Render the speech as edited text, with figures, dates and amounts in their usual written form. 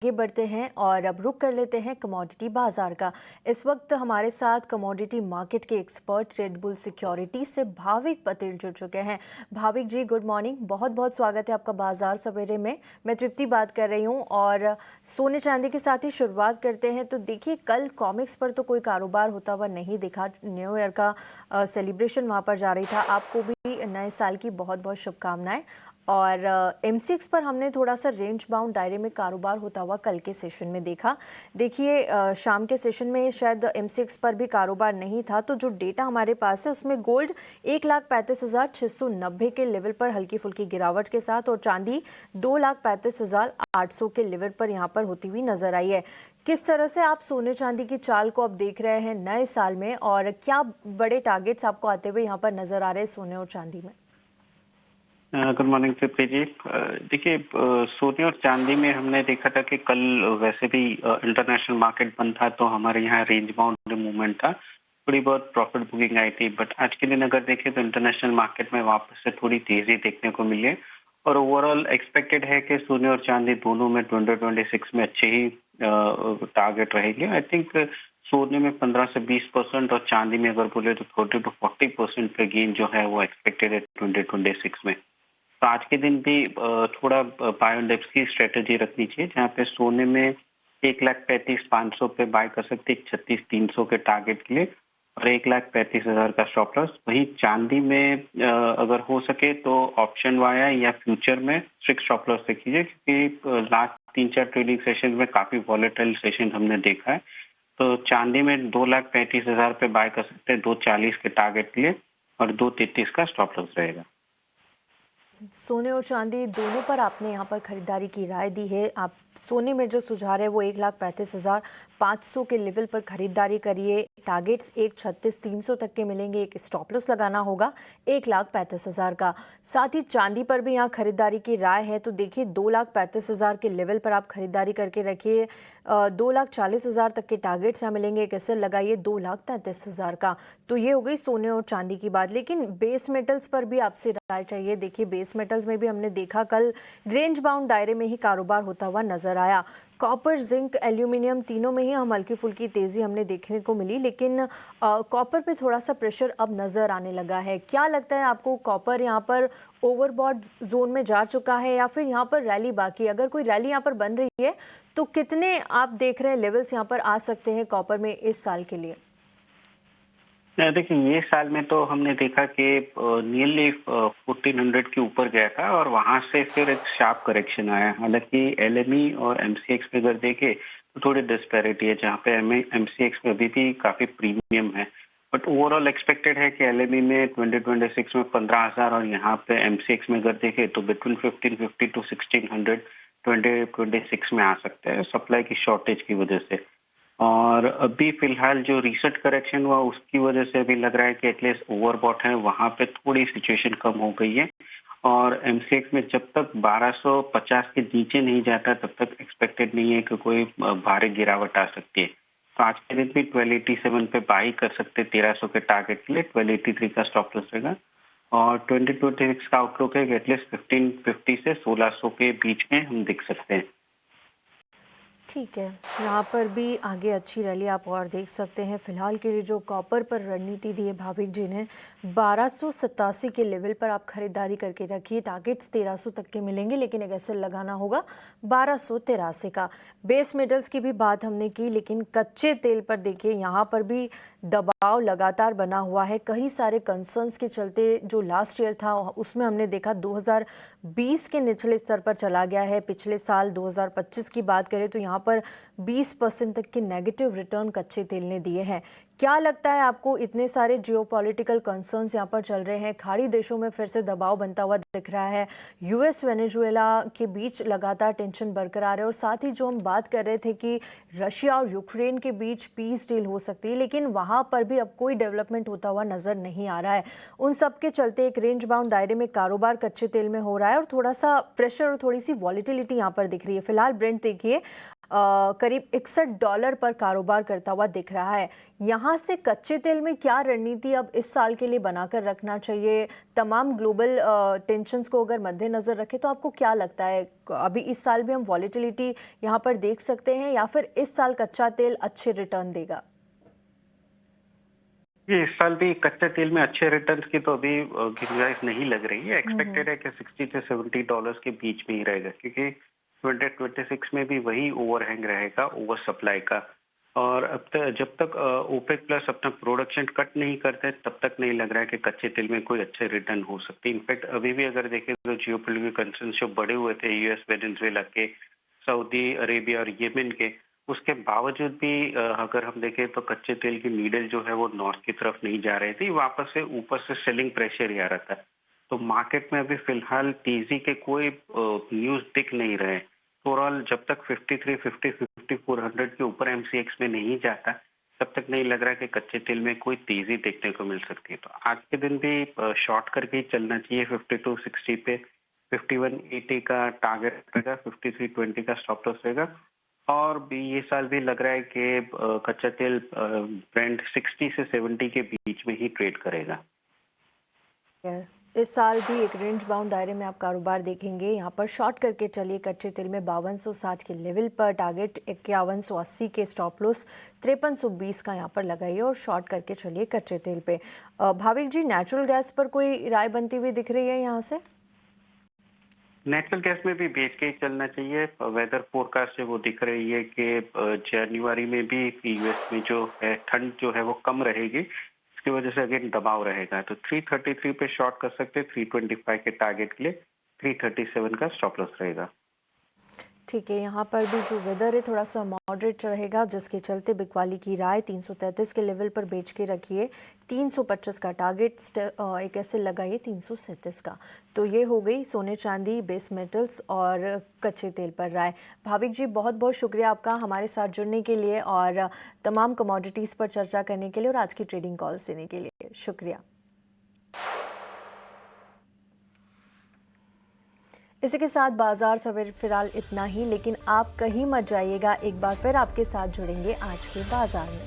आगे बढ़ते हैं और अब रुक कर लेते हैं कमोडिटी बाजार का। इस वक्त हमारे साथ कमोडिटी मार्केट के एक्सपर्ट रेड बुल सिक्योरिटी से भाविक पटेल जुड़ चुके हैं। भाविक जी, गुड मॉर्निंग, बहुत बहुत स्वागत है आपका बाजार सवेरे में। मैं तृप्ति बात कर रही हूं और सोने चांदी के साथ ही शुरुआत करते हैं। तो देखिए, कल कॉमिक्स पर तो कोई कारोबार होता हुआ नहीं दिखा। न्यू ईयर का सेलिब्रेशन वहां पर जारी था। आपको भी नए साल की बहुत बहुत शुभकामनाएं। और एमसीएक्स पर हमने थोड़ा सा रेंज बाउंड दायरे में कारोबार होता हुआ कल के सेशन में देखा। देखिए, शाम के सेशन में शायद एमसीएक्स पर भी कारोबार नहीं था। तो जो डेटा हमारे पास है उसमें गोल्ड 1,35,690 के लेवल पर हल्की फुल्की गिरावट के साथ और चांदी 2,35,800 के लेवल पर यहाँ पर होती हुई नजर आई है। किस तरह से आप सोने चांदी की चाल को अब देख रहे हैं नए साल में, और क्या बड़े टारगेट्स आपको आते हुए यहाँ पर नजर आ रहे हैं सोने और चांदी में? गुड मॉर्निंग तृप्ति जी। देखिए, सोने और चांदी में हमने देखा था कि कल वैसे भी इंटरनेशनल मार्केट बंद था, तो हमारे यहाँ रेंज बाउंड मूवमेंट था, थोड़ी बहुत प्रॉफिट बुकिंग आई थी। बट आज के दिन अगर देखें तो इंटरनेशनल मार्केट में वापस से थोड़ी तेजी देखने को मिली है और ओवरऑल एक्सपेक्टेड है कि सोने और चांदी दोनों में 2026 में अच्छे ही टारगेट रहेंगे। आई थिंक सोने में 15 से 20% और चांदी में अगर बोले तो 30 to 40% पे गेन जो है वो एक्सपेक्टेड है 2026 में। तो आज के दिन भी थोड़ा बाय ऑन डिप्स की स्ट्रेटेजी रखनी चाहिए, जहाँ पे सोने में 1,35,500 पे बाय कर सकते हैं 36,300 के टारगेट के लिए और 1,35,000 का स्टॉप लॉस। वही चांदी में अगर हो सके तो ऑप्शन वाया या फ्यूचर में स्ट्रिक्ट स्टॉप लॉस से कीजिए, क्योंकि लास्ट 3-4 ट्रेडिंग सेशन में काफी वॉलेटाइल सेशन हमने देखा है। तो चांदी में 2,35,000 पे बाय कर सकते हैं 2,40 के टारगेट के लिए और 2,33 का स्टॉप लॉस रहेगा। सोने और चांदी दोनों पर आपने यहाँ पर खरीदारी की राय दी है। आप सोने में जो सुझाव है वो 1,35,500 के लेवल पर खरीदारी करिए। टारगेट्स 1,36,300 तक के मिलेंगे। एक स्टॉप लॉस लगाना होगा 1,35,000 का। साथ ही चांदी पर भी यहाँ खरीदारी की राय है। तो देखिए, 2,35,000 के लेवल पर आप खरीदारी करके रखिए। 2,40,000 तक के टारगेट्स यहाँ मिलेंगे। एक एसएल लगाइए 2,33,000 का। तो ये हो गई सोने और चांदी की बात। लेकिन बेस मेटल्स पर भी आपसे राय चाहिए। देखिए, बेस मेटल्स में भी हमने देखा कल रेंज बाउंड दायरे में ही कारोबार होता हुआ नजर आया। कॉपर, जिंक, एल्यूमिनियम तीनों में ही हम हल्की फुल्की तेजी हमने देखने को मिली। लेकिन कॉपर पे थोड़ा सा प्रेशर अब नजर आने लगा है। क्या लगता है आपको, कॉपर यहाँ पर ओवरबॉट जोन में जा चुका है या फिर यहाँ पर रैली बाकी? अगर कोई रैली यहाँ पर बन रही है तो कितने आप देख रहे हैं लेवल्स यहाँ पर आ सकते हैं कॉपर में इस साल के लिए? देखिए, ये साल में तो हमने देखा कि नियरली 1400 के ऊपर गया था और वहां से फिर एक शार्प करेक्शन आया। हालांकि एलएमई और एमसीएक्स में अगर देखें तो थोड़ी डिस्पैरिटी है, जहाँ पे एमसीएक्स में अभी भी काफी प्रीमियम है। बट ओवरऑल एक्सपेक्टेड है कि एलएमई में 2026 में 15,000 और यहाँ पे एमसीएक्स में अगर देखें तो बिटवीन 1550 to 1600 2026 में आ सकते हैं, सप्लाई की शॉर्टेज की वजह से। और अभी फिलहाल जो रिसेंट करेक्शन हुआ उसकी वजह से अभी लग रहा है कि एटलीस्ट ओवरबॉट है, वहां पे थोड़ी सिचुएशन कम हो गई है। और एमसीएक्स में जब तक 1250 के नीचे नहीं जाता तब तक एक्सपेक्टेड नहीं है कि कोई भारी गिरावट आ सकती है। तो आज के दिन भी 1287 पे बाई कर सकते हैं 1300 के टारगेट के लिए। 1283 का स्टॉप लॉस रहेगा और 2026 का आउटलुक है कि एटलीस्ट 1550 से 1600 के बीच में हम दिख सकते हैं। ठीक है, यहाँ पर भी आगे अच्छी रैली आप और देख सकते हैं। फिलहाल के लिए जो कॉपर पर रणनीति दी है भाविक जी ने, 1287 के लेवल पर आप खरीदारी करके रखिए। टारगेट्स 1300 तक के मिलेंगे, लेकिन एक एसएल लगाना होगा 1283 का। बेस मेटल्स की भी बात हमने की, लेकिन कच्चे तेल पर देखिए यहाँ पर भी दबाव लगातार बना हुआ है। कई सारे कंसर्न्स के चलते जो लास्ट ईयर था उसमें हमने देखा 2020 के निचले स्तर पर चला गया है। पिछले साल 2025 की बात करें तो यहाँ पर 20% तक के नेगेटिव रिटर्न कच्चे तेल ने दिए हैं। क्या लगता है आपको, इतने सारे जियोपॉलिटिकल कंसर्न्स यहाँ पर चल रहे हैं, खाड़ी देशों में फिर से दबाव बनता हुआ दिख रहा है, यूएस वेनेजुएला के बीच लगातार टेंशन बरकरार है, और साथ ही जो हम बात कर रहे थे कि रशिया और यूक्रेन के बीच पीस डील हो सकती है, लेकिन वहां पर भी अब कोई डेवलपमेंट होता हुआ नजर नहीं आ रहा है। उन सब के चलते एक रेंज बाउंड दायरे में कारोबार कच्चे तेल में हो रहा है और थोड़ा सा प्रेशर और थोड़ी सी वॉलिटिलिटी यहाँ पर दिख रही है। फिलहाल ब्रेंट देखिए करीब $61 पर कारोबार करता हुआ दिख रहा है। यहाँ यहाँ से कच्चे तेल में क्या रणनीति अब इस साल के लिए बनाकर रखना चाहिए? तमाम ग्लोबल टेंशन्स को अगर मद्देनज़र रखें तो आपको क्या लगता है, अभी इस साल भी हम वॉलेटिलिटी यहाँ पर देख सकते हैं या फिर इस साल कच्चा तेल अच्छे रिटर्न देगा? ये इस साल भी कच्चे तेल में अच्छे रिटर्न्स की तो अभी गुंजाइश नहीं लग रही है। एक्सपेक्टेड है कि $60 से $70 के बीच में ही रहेगा, क्योंकि 2026 में भी वही ओवरहैंग रहेगा ओवर सप्लाई का। और अब तक जब तक ओपेक प्लस अपना प्रोडक्शन कट नहीं करते तब तक नहीं लग रहा है कि कच्चे तेल में कोई अच्छे रिटर्न हो सकते। इनफैक्ट अभी भी अगर देखें तो जियोपॉलिटिकल कंसर्न जो बढ़े हुए थे यूएस, वेनेजुएला के, सऊदी अरेबिया और येमेन के, उसके बावजूद भी अगर हम देखें तो कच्चे तेल की नीडल जो है वो नॉर्थ की तरफ नहीं जा रही थी, वापस से ऊपर से सेलिंग प्रेशर ही आ रहा था। तो मार्केट में अभी फिलहाल तेजी के कोई न्यूज दिख नहीं रहे। ओवरऑल जब तक 53, 50, 5400 के ऊपर एमसीएक्स में नहीं जाता तब तक नहीं लग रहा कि कच्चे तेल में कोई तेजी देखने को मिल सकती है। तो आज के दिन भी शॉर्ट करके ही चलना चाहिए। 5260 पे 5180 का टारगेट रहेगा, 5320 का स्टॉप लॉस रहेगा। और भी ये साल भी लग रहा है कि कच्चा तेल ब्रेंट 60 से 70 के बीच में ही ट्रेड करेगा। इस साल भी एक रेंज बाउंड दायरे में आप कारोबार देखेंगे। यहाँ पर शॉर्ट करके चलिए कच्चे तेल में 5260 के लेवल पर, टारगेट 5180 के, स्टॉप लॉस 5320 का यहाँ पर लगाइए और शॉर्ट करके चलिए कच्चे तेल पे। भाविक जी, नेचुरल गैस पर कोई राय बनती हुई दिख रही है यहाँ से? नेचुरल गैस में भी बेच के ही चलना चाहिए। वेदर फोरकास्ट से वो दिख रही है कि जनवरी में भी यूएस में जो है ठंड जो है वो कम रहेगी, इसकी वजह से अगेन दबाव रहेगा। तो 333 पे शॉर्ट कर सकते हैं, 325 के टारगेट के लिए 337 का स्टॉप लॉस रहेगा। ठीक है, यहाँ पर भी जो वेदर है थोड़ा सा मॉडरेट रहेगा, जिसके चलते बिकवाली की राय 333 के लेवल पर बेच के रखिए। 325 का टारगेट एक ऐसे लगाइए 337 का। तो ये हो गई सोने चांदी, बेस मेटल्स और कच्चे तेल पर राय। भाविक जी, बहुत बहुत शुक्रिया आपका हमारे साथ जुड़ने के लिए और तमाम कमोडिटीज़ पर चर्चा करने के लिए और आज की ट्रेडिंग कॉल्स देने के लिए शुक्रिया। इसी के साथ बाजार सवेरे फिलहाल इतना ही, लेकिन आप कहीं मत जाइएगा, एक बार फिर आपके साथ जुड़ेंगे आज के बाजार में।